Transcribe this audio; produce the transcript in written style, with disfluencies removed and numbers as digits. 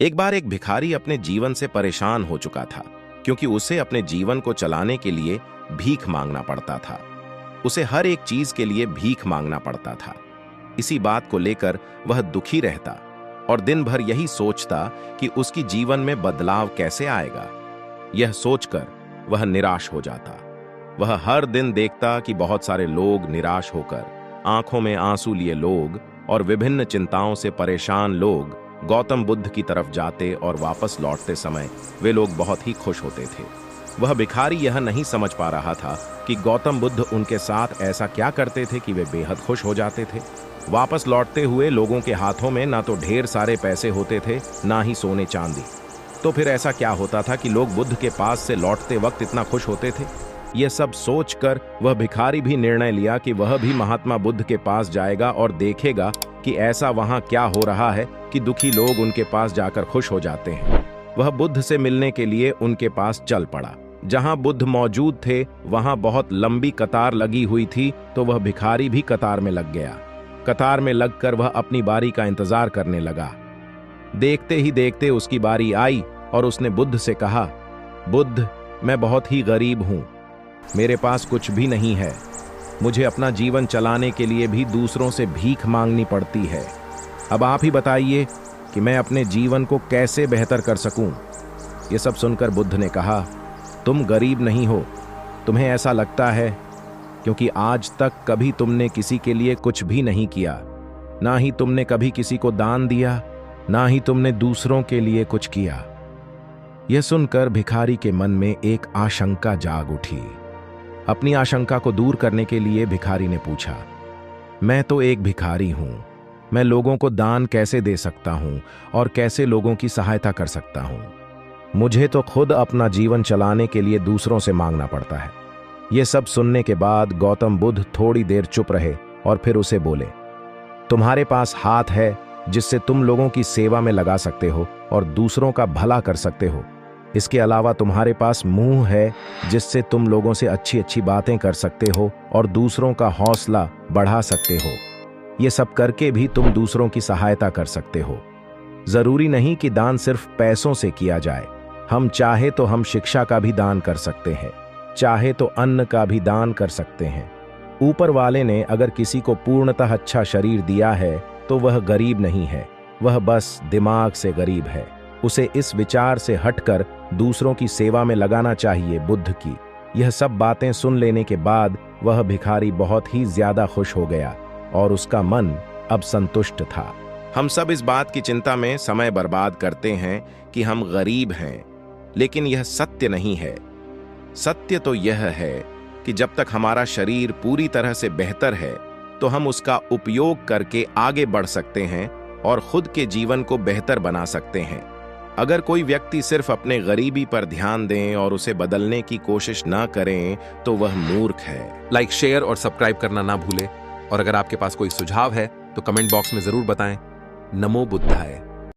एक बार एक भिखारी अपने जीवन से परेशान हो चुका था, क्योंकि उसे अपने जीवन को चलाने के लिए भीख मांगना पड़ता था। उसे हर एक चीज के लिए भीख मांगना पड़ता था। इसी बात को लेकर वह दुखी रहता और दिन भर यही सोचता कि उसकी जीवन में बदलाव कैसे आएगा। यह सोचकर वह निराश हो जाता। वह हर दिन देखता कि बहुत सारे लोग निराश होकर, आंखों में आंसू लिए लोग और विभिन्न चिंताओं से परेशान लोग गौतम बुद्ध की तरफ जाते और वापस लौटते समय वे लोग बहुत ही खुश होते थे। वह भिखारी यह नहीं समझ पा रहा था कि गौतम बुद्ध उनके साथ ऐसा क्या करते थे कि वे बेहद खुश हो जाते थे। वापस लौटते हुए लोगों के हाथों में ना तो ढेर सारे पैसे होते थे, ना ही सोने चांदी। तो फिर ऐसा क्या होता था कि लोग बुद्ध के पास से लौटते वक्त इतना खुश होते थे? यह सब सोचकर वह भिखारी भी निर्णय लिया कि वह भी महात्मा बुद्ध के पास जाएगा और देखेगा कि ऐसा वहां क्या हो रहा है कि दुखी लोग उनके पास जाकर खुश हो जाते हैं। वह बुद्ध से मिलने के लिए उनके पास चल पड़ा। जहां बुद्ध मौजूद थे वहां बहुत लंबी कतार लगी हुई थी, तो वह भिखारी भी कतार में लग गया। कतार में लगकर वह अपनी बारी का इंतजार करने लगा। देखते ही देखते उसकी बारी आई और उसने बुद्ध से कहा, बुद्ध, मैं बहुत ही गरीब हूं, मेरे पास कुछ भी नहीं है। मुझे अपना जीवन चलाने के लिए भी दूसरों से भीख मांगनी पड़ती है। अब आप ही बताइए कि मैं अपने जीवन को कैसे बेहतर कर सकूं। ये सब सुनकर बुद्ध ने कहा, तुम गरीब नहीं हो, तुम्हें ऐसा लगता है क्योंकि आज तक कभी तुमने किसी के लिए कुछ भी नहीं किया, ना ही तुमने कभी किसी को दान दिया, ना ही तुमने दूसरों के लिए कुछ किया। यह सुनकर भिखारी के मन में एक आशंका जाग उठी। अपनी आशंका को दूर करने के लिए भिखारी ने पूछा, मैं तो एक भिखारी हूं, मैं लोगों को दान कैसे दे सकता हूं और कैसे लोगों की सहायता कर सकता हूं? मुझे तो खुद अपना जीवन चलाने के लिए दूसरों से मांगना पड़ता है। यह सब सुनने के बाद गौतम बुद्ध थोड़ी देर चुप रहे और फिर उसे बोले, तुम्हारे पास हाथ है जिससे तुम लोगों की सेवा में लगा सकते हो और दूसरों का भला कर सकते हो। इसके अलावा तुम्हारे पास मुंह है जिससे तुम लोगों से अच्छी अच्छी बातें कर सकते हो और दूसरों का हौसला बढ़ा सकते हो। ये सब करके भी तुम दूसरों की सहायता कर सकते हो। जरूरी नहीं कि दान सिर्फ पैसों से किया जाए। हम चाहे तो हम शिक्षा का भी दान कर सकते हैं, चाहे तो अन्न का भी दान कर सकते हैं। ऊपर वाले ने अगर किसी को पूर्णतः अच्छा शरीर दिया है तो वह गरीब नहीं है, वह बस दिमाग से गरीब है। उसे इस विचार से हटकर दूसरों की सेवा में लगाना चाहिए बुद्ध की। यह सब बातें सुन लेने के बाद वह भिखारी बहुत ही ज्यादा खुश हो गया और उसका मन अब संतुष्ट था। हम सब इस बात की चिंता में समय बर्बाद करते हैं कि हम गरीब हैं, लेकिन यह सत्य नहीं है। सत्य तो यह है कि जब तक हमारा शरीर पूरी तरह से बेहतर है तो हम उसका उपयोग करके आगे बढ़ सकते हैं और खुद के जीवन को बेहतर बना सकते हैं। अगर कोई व्यक्ति सिर्फ अपने गरीबी पर ध्यान दें और उसे बदलने की कोशिश ना करें तो वह मूर्ख है। लाइक, शेयर और सब्सक्राइब करना ना भूलें और अगर आपके पास कोई सुझाव है तो कमेंट बॉक्स में जरूर बताएं। नमो बुद्धाय।